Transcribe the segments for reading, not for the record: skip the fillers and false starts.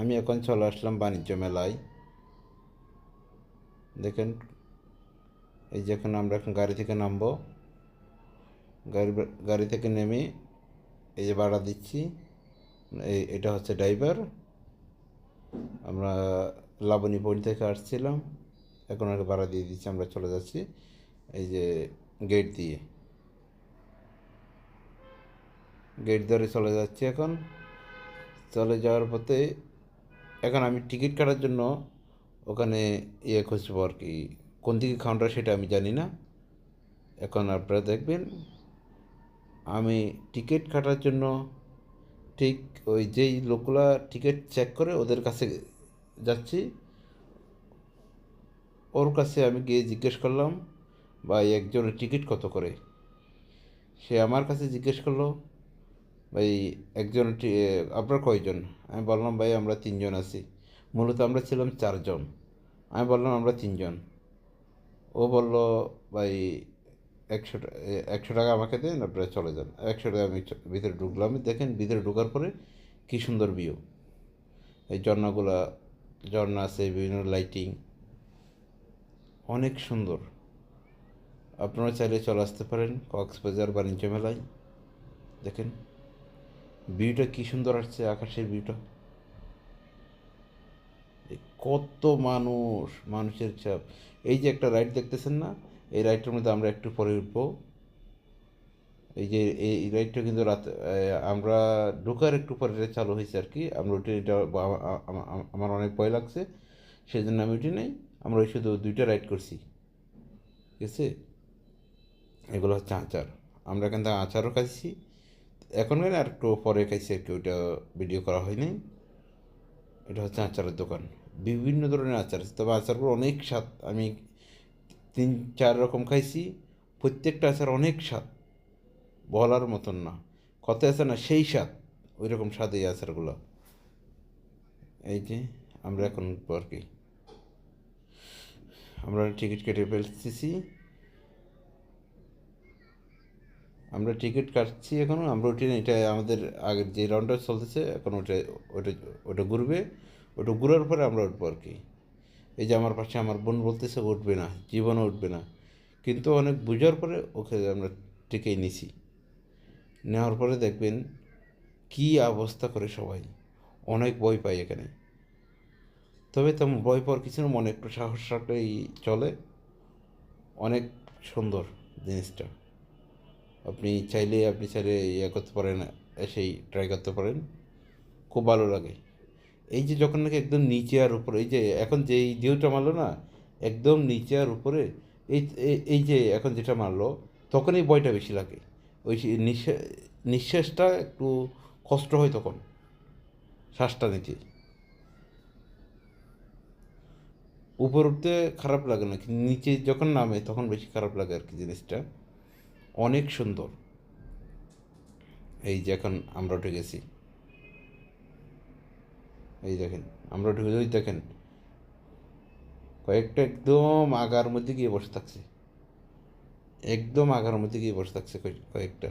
আমি এখন চলে আসলাম বাণিজ্য মেলায়। দেখেন, এই যে এখন আমরা এখন গাড়ি থেকে নামবো। গাড়ি গাড়ি থেকে নেমে এই যে ভাড়া দিচ্ছি। এটা হচ্ছে ড্রাইভার। আমরা লাবণী পয়েন্ট থেকে আসছিলাম, এখন আর ভাড়া দিয়ে দিচ্ছি, আমরা চলে যাচ্ছি এই যে গেট দিয়ে। গেট ধরে চলে যাচ্ছি। এখন চলে যাওয়ার পথে এখন আমি টিকিট কাটার জন্য ওখানে খুঁজবো আর কি, কোন দিকে কাউন্টার সেটা আমি জানি না। এখন আপনারা দেখবেন আমি টিকিট কাটার জন্য ঠিক ওই যেই লোকগুলা টিকিট চেক করে ওদের কাছে যাচ্ছি। ওর কাছে আমি গিয়ে জিজ্ঞেস করলাম, ভাই একজনের টিকিট কত করে? সে আমার কাছে জিজ্ঞেস করলো, ভাই একজন আপনার কয়জন? আমি বললাম, ভাই আমরা তিনজন আছি। মূলত আমরা ছিলাম চারজন। আমি বললাম আমরা তিনজন। ও বলল, ভাই 100 টাকা আমাকে দেন, আপনারা চলে যান। 100 টাকা আমি ভিতরে ঢুকলাম। দেখেন ভিতরে ঢোকার পরে কী সুন্দর ভিউ। এই ঝর্ণাগুলা, ঝর্ণা আছে, বিভিন্ন লাইটিং, অনেক সুন্দর। আপনারা চাইলে চলে আসতে পারেন কক্সবাজার বাণিজ্য মেলায়। দেখেন ভিউটা কী সুন্দর আসছে, আকাশের ভিউটা। কত মানুষ, মানুষের চাপ। এই যে একটা রাইড দেখতেছেন না, এই রাইডটার মধ্যে আমরা একটু পরে উঠবো। এই যে এই রাইডটা কিন্তু রাত আমরা ঢোকার একটু পরে এটা চালু হয়েছে আর কি। আমরা উঠে এটা আমার অনেক ভয় লাগছে, সেই জন্য আমি উঠি নাই। আমরা ওই শুধু 2টা রাইড করছি, ঠিক আছে। এগুলো হচ্ছে আচার। আমরা কিন্তু আচারও খাইছি এখন, আর একটু পরে খাইছি আর কি, ওইটা ভিডিও করা হয়নি। এটা হচ্ছে আচারের দোকান। বিভিন্ন ধরনের আচার আছে, তবে আচারগুলো অনেক স্বাদ। আমি 3-4 রকম খাইছি, প্রত্যেকটা আচার অনেক স্বাদ, বলার মতন না। কত আছে না সেই স্বাদ, ওই রকম স্বাদ এই আচারগুলো। এই যে আমরা এখন উঠবো আর কি। আমরা টিকিট কেটে ফেলতেছি। আমরা টিকিট কাটছি এখনও, আমরা উঠি না। এটা আমাদের আগের যে রাউন্ডটা চলতেছে এখন, ওটা ওটা ঘুরবে। ওটা ঘুরার পরে আমরা উঠবো আর কি। এই যে আমার পাশে আমার বোন বলতেছে উঠবে না, জীবনও উঠবে না, কিন্তু অনেক বুঝার পরে ওকে আমরা টিকেই নিছি। নেওয়ার পরে দেখবেন কী অবস্থা করে সবাই, অনেক ভয় পাই এখানে। তবে তেমন ভয় পাওয়ার কিছু না, মনে একটু সাহস রাখলেই চলে। অনেক সুন্দর জিনিসটা। আপনি চাইলে করতে পারেন, এসেই ট্রাই করতে পারেন, খুব ভালো লাগে। এই যে যখন নাকি একদম নিচে আর উপরে, এই যে এখন যে এই ঢেউটা মারলো না, একদম নিচে আর উপরে, এই এই যে এখন যেটা মারলো, তখন এই ভয়টা বেশি লাগে। ওই নিঃশ্বাসটা একটু কষ্ট হয় তখন, শ্বাসটা নিতে। উপর উঠতে খারাপ লাগে না, কিন্তু নিচে যখন নামে তখন বেশি খারাপ লাগে আর কি জিনিসটা। অনেক সুন্দর। এই যে এখন আমরা উঠে গেছি। এই দেখেন আমরা উঠে গেছি, ওই দেখেন কয়েকটা একদম আগার মধ্যে গিয়ে বসে থাকছে, একদম আগার মধ্যে গিয়ে বসে থাকছে কয়েকটা।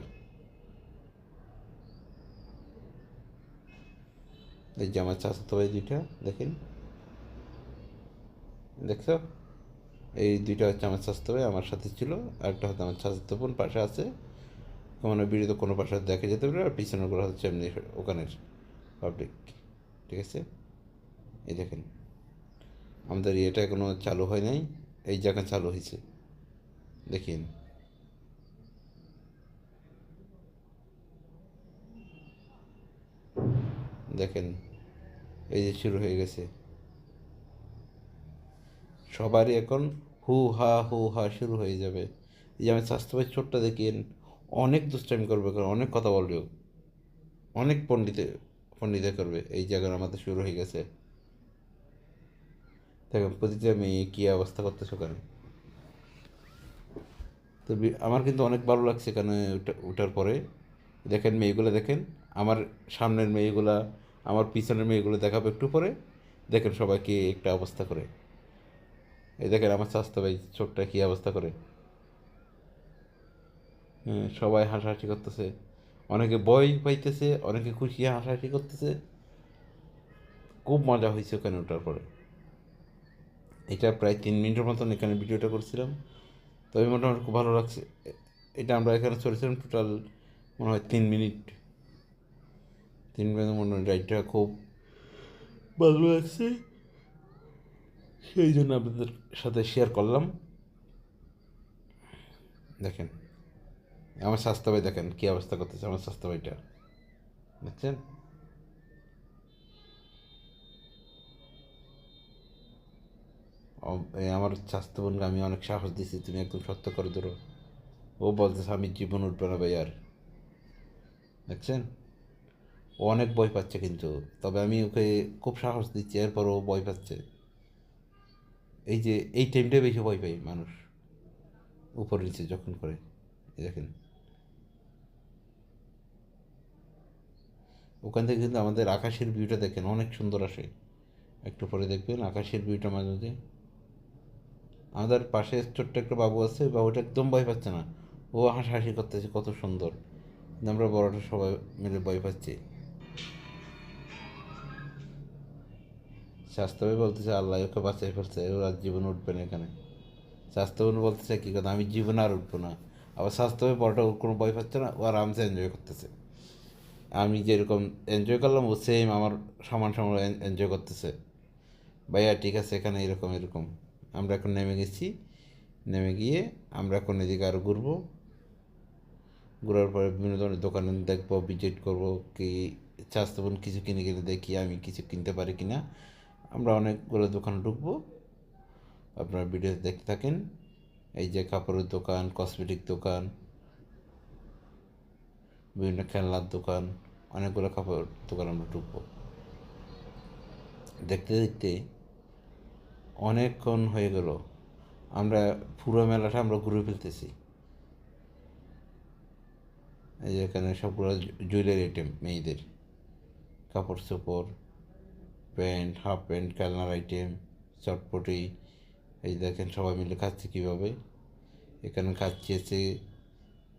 এই যে আমার চাচাতো ভাই দুইটা, দেখেন, দেখছো? এই দুইটা হচ্ছে আমার চাচাতো ভাই, আমার সাথে ছিল। আর একটা হচ্ছে আমার চাচাতো বোন পাশে আছে। মানে বিড়ি তো কোনো পাশে দেখা যেতে পারে, আর পিছনের গুলো হচ্ছে এমনি ওখানের পাবলিক, ঠিক আছে। এই দেখেন আমাদের ইয়েটা এখনো চালু হয় নাই, এই জায়গা চালু হয়েছে, দেখিন। দেখেন এই যে শুরু হয়ে গেছে, সবারই এখন হু হা শুরু হয়ে যাবে। এই যে আমি স্বাস্থ্য ভাই ছোট্ট দেখিন, অনেক দুষ্টামি করবে, অনেক কথা বলবে, অনেক পণ্ডিতে করবে। এই জায়গার আমাদের শুরু হয়ে গেছে। দেখেন প্রতিটা মেয়ে কী অবস্থা করতেছে ওখানে। তো আমার কিন্তু অনেক ভালো লাগছে এখানে ওঠার পরে। দেখেন মেয়েগুলো, দেখেন আমার সামনের মেয়েগুলা, আমার পিছনের মেয়েগুলো দেখাবো একটু পরে। দেখেন সবাই কি একটা অবস্থা করে। এই দেখেন আমার স্বাস্থ্য ভাই ছোট্ট কী অবস্থা করে। হ্যাঁ, সবাই হাসাহাসি করতেছে, অনেকে ভয় পাইতেছে, অনেকে খুশি হাসাহাসি করতেছে। খুব মজা হয়েছে ওখানে ওঠার পরে। এটা প্রায় 3 মিনিটের মতন এখানে ভিডিওটা করছিলাম, তবে মোটামুটি খুব ভালো লাগছে। এটা আমরা এখানে চলেছিলাম টোটাল মনে হয় 3 মিনিট। 3 মিনিট মনে হয় রাইডটা খুব ভালো লাগছে, সেই জন্য আপনাদের সাথে শেয়ার করলাম। দেখেন আমার স্বাস্থ্য ভাই, দেখেন কী অবস্থা করতেছে আমার স্বাস্থ্য ভাইটা, দেখছেন? আমার স্বাস্থ্য বোনকে আমি অনেক সাহস দিচ্ছি, তুমি একদম সত্য করে ধরো। ও বলতেছে আমি জীবন উঠবে না ভাই আর, দেখছেন? ও অনেক ভয় পাচ্ছে কিন্তু, তবে আমি ওকে খুব সাহস দিচ্ছি, এরপর ও ভয় পাচ্ছে। এই যে এই টাইমটাই বেশি ভয় পাই মানুষ, উপর নিচে যখন করে। এই দেখেন ওখান থেকে কিন্তু আমাদের আকাশের ভিউটা দেখেন অনেক সুন্দর আসে। একটু পরে দেখবেন আকাশের ভিউটা মাঝে মাঝে। আমাদের পাশে ছোট্ট একটা বাবু আছে, ওই বাবুটা একদম ভয় পাচ্ছে না, ও হাসাহাসি করতেছে কত সুন্দর। কিন্তু আমরা বড়টা সবাই মিলে ভয় পাচ্ছি। স্বাস্থ্যবাবু বলতেছে আল্লাহ ওকে বাঁচাই ফেলছে, ওর আর জীবন উঠবে না এখানে। স্বাস্থ্যবাবু বলতেছে কী কথা, আমি জীবনে আর উঠবো না। আবার স্বাস্থ্যবাবু বড়টা ওর কোনো ভয় পাচ্ছে না, ও আরামসে এনজয় করতেছে। আমি যেরকম এনজয় করলাম ও সেম আমার সমান সমান এনজয় করতেছে। ভাইয়া ঠিক আছে, এখানে এরকম এরকম। আমরা এখন নেমে গেছি, নেমে গিয়ে আমরা এখন এদিকে আরও ঘুরবো। ঘোরার পরে বিভিন্ন ধরনের দোকানে দেখবো, ভিজিট করবো, কি স্বাস্থ্যবান কিছু কিনে কিনে দেখি আমি কিছু কিনতে পারি কি না। আমরা অনেকগুলো দোকানে ঢুকবো, আপনারা ভিডিওতে দেখতে থাকেন। এই যে কাপড়ের দোকান, কসমেটিক দোকান, বিভিন্ন খেলনার দোকান, অনেকগুলো কাপড় দোকান আমরা ঢুকবো। দেখতে দেখতে অনেকক্ষণ হয়ে গেল, আমরা পুরো মেলাটা আমরা ঘুরে ফেলতেছি। এই যে এখানে সবগুলো জুয়েলারি আইটেম, মেয়েদের কাপড় চোপড়, প্যান্ট, হাফ প্যান্ট, খেলনার আইটেম, চটপটি। এই দেখেন সবাই মিলে খাচ্ছে কীভাবে, এখানে খাচ্ছি আছে।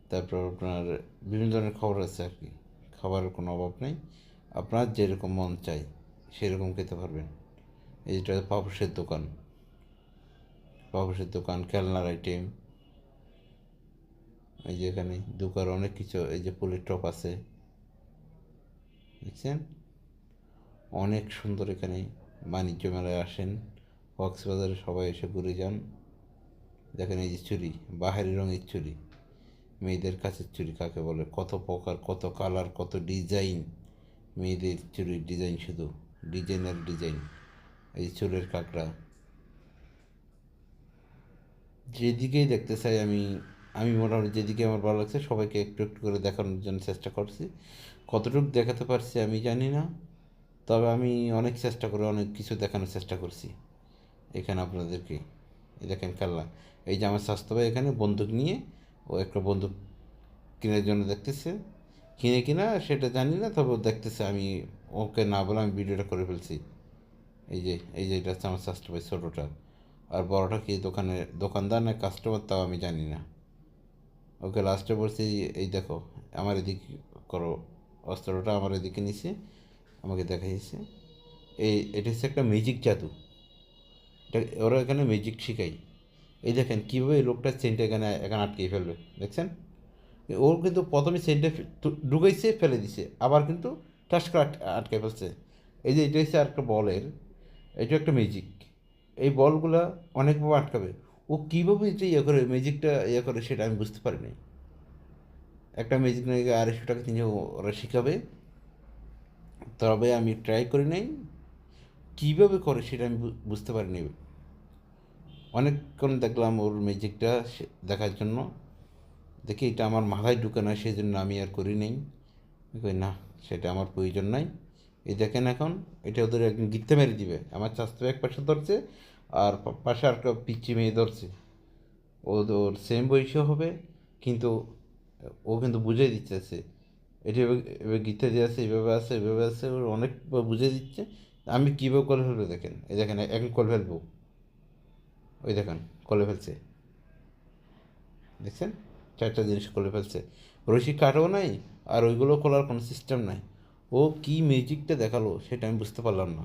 তারপর আপনার বিভিন্ন ধরনের খাবার আছে আর কি, খাবারের কোনো অভাব নেই, আপনার যেরকম মন চাই সেরকম খেতে পারবেন। এইটা পাপোশের দোকান, পাপোশের দোকান, খেলনার আইটেম। এই যে এখানে দোকান অনেক কিছু, এই যে পুলির টপ আছে, দেখছেন? অনেক সুন্দর। এখানে বাণিজ্য মেলায় আসেন, কক্সবাজারে সবাই এসে ঘুরে যান। দেখেন এই যে চুড়ি, বাহারি রঙের চুড়ি, মেয়েদের কাছের চুড়ি কাকে বলে, কত প্রকার, কত কালার, কত ডিজাইন। মেয়েদের চুড়ির ডিজাইন, শুধু ডিজাইনের ডিজাইন। এই চুলের কাঁকড়া, যেদিকেই দেখতে চাই আমি, আমি মোটামুটি যেদিকে আমার ভালো লাগছে সবাইকে একটু একটু করে দেখানোর জন্য চেষ্টা করছি। কতটুকু দেখাতে পারছি আমি জানি না, তবে আমি অনেক চেষ্টা করে অনেক কিছু দেখানোর চেষ্টা করছি এখানে আপনাদেরকে। এই দেখেন খেলনা, এই যে আমার স্বাস্থ্য ভাই এখানে বন্দুক নিয়ে, ও একটা বন্দুক কেনার জন্য দেখতেছে, কিনে কিনা সেটা জানি না, তবে ও দেখতেছে, আমি ওকে না বলে আমি ভিডিওটা করে ফেলছি। এই যে এটা হচ্ছে আমার স্বাস্থ্য ভাই ছোটোটা, আর বড়টা কি দোকানদার না কাস্টমার তাও আমি জানি না। ওকে লাস্টে বলছি এই দেখো আমার এদিকে করো, অস্ত্রটা আমার এদিকে নিছে, আমাকে দেখাইছে। এটা হচ্ছে একটা ম্যাজিক জাদু, এটা ওরা এখানে ম্যাজিক শিখাই। এই দেখেন কীভাবে এই লোকটা চেনটা এখানে এখানে আটকিয়ে ফেলবে, দেখছেন? ওর কিন্তু প্রথমে চেনটা ঢুকাইছে, ফেলে দিছে, আবার কিন্তু টাস করে আটকে ফেলছে। এই যে এটা হচ্ছে আর একটা বলের, এটা একটা ম্যাজিক। এই বলগুলা অনেকভাবে আটকাবে, ও কীভাবে এটা ইয়ে করে ম্যাজিকটা ইয়ে করে সেটা আমি বুঝতে পারিনি। একটা ম্যাজিক নাকি 250 টাকা তিনি ওরা শেখাবে, তবে আমি ট্রাই করি নাই, কীভাবে করে সেটা আমি বুঝতে পারিনি। অনেকক্ষণ দেখলাম ওর ম্যাজিকটা দেখার জন্য, দেখি এটা আমার মাথায় ঢুকে না, সেই জন্য আমি আর করি নেই। কই না, সেটা আমার প্রয়োজন নাই। এই দেখেন এখন এটা ওদের একদিন গিট্টে মেরে দিবে, আমার স্বাস্থ্য এক পাশে ধরছে, আর পাশে আর একটা পিচ্ছি মেয়ে ধরছে। ওর সেম বয়সী হবে, কিন্তু ও কিন্তু বুঝিয়ে দিচ্ছে এটি এভাবে গীতা দিয়ে আছে, এইভাবে আছে, এভাবে আছে, ওর অনেক বুঝিয়ে দিচ্ছে। আমি কীভাবে করে ফেলবো দেখেন, এই দেখেন এখন করে ফেলবো, ওই দেখেন করে ফেলছে, দেখছেন? 4টা জিনিস করে ফেলছে, রশি কাটাও নাই, আর ওইগুলো খোলার কোনো সিস্টেম নাই। ও কী ম্যাজিকটা দেখালো সেটা আমি বুঝতে পারলাম না।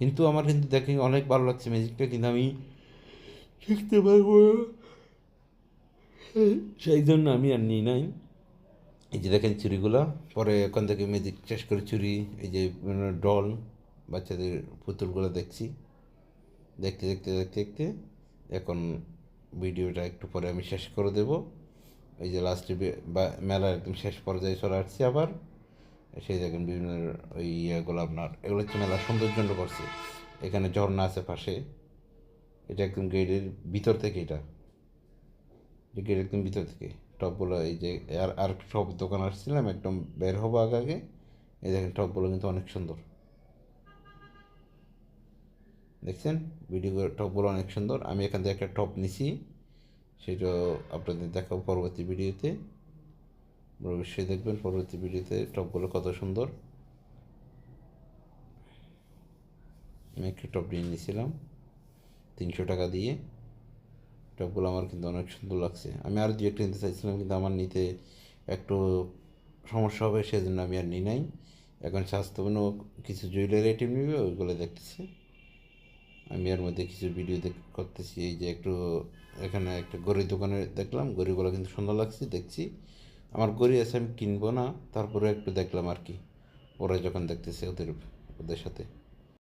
কিন্তু আমার কিন্তু দেখে অনেক ভালো লাগছে ম্যাজিকটা, কিন্তু আমি শিখতে পারবো না, সেই জন্য আমি আর নিই নাই। এই যে দেখেন চুড়িগুলা, পরে ওখান থেকে ম্যাজিক শেষ করে চুড়ি, এই যে ডল বাচ্চাদের পুতুলগুলো দেখছি, দেখতে দেখতে দেখতে দেখতে এখন ভিডিওটা একটু পরে আমি শেষ করে দেব। এই যে লাস্টে মেলার একদম শেষ পর্যায়ে চলে আসছি আবার। সেই দেখেন বিভিন্ন ওই ইয়েগুলো আপনার, এগুলো হচ্ছে মেলার সৌন্দর্য করছে। এখানে ঝর্ণা আছে পাশে, এটা একদম গেটের ভিতর থেকে, এটা গেটের একদম ভিতর থেকে টপগুলো, এই যে আর সব দোকান আসছিলাম একদম বের হবো আগে আগে, এই দেখেন টপগুলো কিন্তু অনেক সুন্দর, দেখছেন ভিডিও টপগুলো অনেক সুন্দর। আমি এখান থেকে একটা টপ নিছি, সেটা আপনাদের দেখাবো পরবর্তী ভিডিওতে, অবশ্যই দেখবেন পরবর্তী ভিডিওতে টপগুলো কত সুন্দর। আমি একটা টপ নিয়ে নিয়েছিলাম 300 টাকা দিয়ে, টপগুলো আমার কিন্তু অনেক সুন্দর লাগছে। আমি আর দু একটা নিতে চাইছিলাম, কিন্তু আমার নিতে একটু সমস্যা হবে, সেজন্য আমি আর নিই নাই। এখন স্বাস্থ্যবান কিছু জুয়েলারি আইটেম নিবে, ওইগুলো দেখতেছি। আমি এর মধ্যে কিছু ভিডিও করতেছি। এই যে একটু এখানে একটা গড়ির দোকানে দেখলাম, গড়িগুলো কিন্তু সুন্দর লাগছে, দেখছি। আমার গড়ি আছে, আমি কিনবো না, তারপরে একটু দেখলাম আর কি, ওরা যখন দেখতেছে ওদের ওদের সাথে।